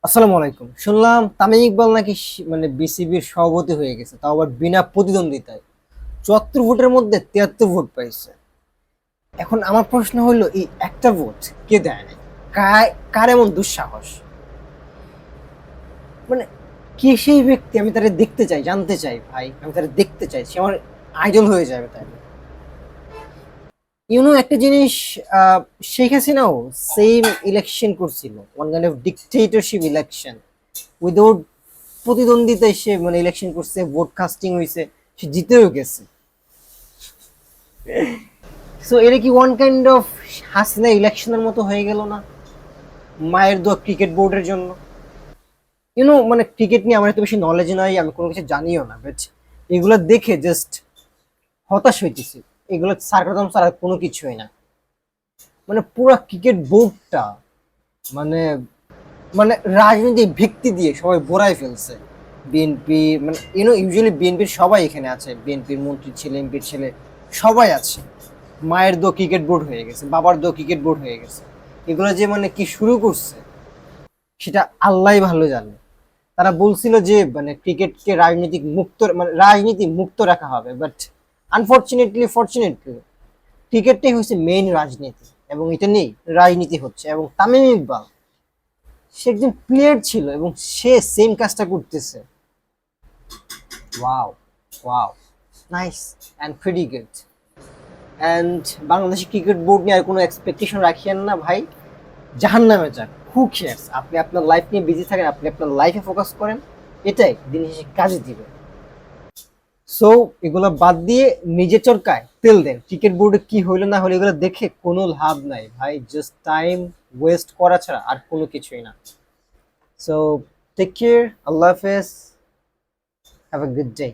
আসসালামু আলাইকুম। শুনলাম তামিম ইকবাল নাকি মানে বিসিবির সভাপতি হয়ে গেছে, তাও আবার বিনা প্রতিদ্বন্দ্বিতায়। ৭৪ ভোটের মধ্যে ৭৩ ভোট পাইছে। এখন আমার প্রশ্ন হলো, এই একটা ভোট কে দেয় নাই? কার এমন দুঃসাহস? মানে কে সেই ব্যক্তি? আমি তারে দেখতে চাই, জানতে চাই ভাই, আমি তারে দেখতে চাই, সে আমার আইডল হয়ে যাবে তাই। একটা জিনিস, আহ, শেখ হাসিনাও সেম ইলেকশন করছিল, one kind of dictatorship election, without প্রতিদ্বন্দ্বিতায় সে মানে ইলেকশন করছে, ভোট কাস্টিং হয়েছে, সে জিতেও গেছে। সো এটা কি ওয়ান কাইন্ড অফ হাসিনা ইলেকশনের মতো হয়ে গেল না? মায়ের দোয়া ক্রিকেট বোর্ডের জন্য। মানে ক্রিকেট নিয়ে আমার এত বেশি নলেজ নাই, আমি কোনো কিছু জানিও না, বাট এগুলো দেখে জাস্ট হতাশ হইতেছি। এগুলো সার্কাসম ছাড়া আর কোনো কিছুই না। মানে পুরো ক্রিকেট বোর্ডটা মানে মানে রাজনৈতিক ভিত্তি দিয়ে সবাই বোরাই ফেলছে। বিএনপি মানে ইউজুয়ালি বিএনপির সবাই এখানে আছে, বিএনপির মন্ত্রীর ছেলে, এমপির ছেলে, সবাই আছে। মায়ের দো ক্রিকেট বোর্ড হয়ে গেছে, বাবার দো ক্রিকেট বোর্ড হয়ে গেছে। এগুলো যে মানে কি শুরু করছে সেটা আল্লাহ ভালো জানে। তারা বলছিল যে মানে ক্রিকেটকে রাজনীতিক মুক্ত, মানে রাজনীতি মুক্ত রাখা হবে, বাট ফরচুনেটলি ক্রিকেটটাই হচ্ছে মেইন রাজনীতি, এবং এটা নেই রাজনীতি হচ্ছে। এবং তামিম ইকবাল, সে একজন প্লেয়ার ছিল এবং সে সেম কাজটা করতেছে। Wow, wow, nice and pretty good. And বাংলাদেশের ক্রিকেট বোর্ড নিয়ে আর কোনো এক্সপেকটেশন রাখিয়েন না ভাই। জাহান্নামে যাক, হু কেয়ার্স? আপনি আপনার লাইফ নিয়ে বিজি থাকেন, আপনি আপনার লাইফে ফোকাস করেন, এটাই দিন শেষে কাজে দিবে। সো এগুলো বাদ দিয়ে নিজের চরকায় তেল দেন। ক্রিকেট বোর্ডে কি হইলো না হলো এগুলো দেখে কোনো লাভ নাই ভাই, জাস্ট টাইম ওয়েস্ট করা ছাড়া আর কোনো কিছুই না। সো টেক কেয়ার, আল্লাহ হাফেজ, হ্যাভ এ গুড ডে।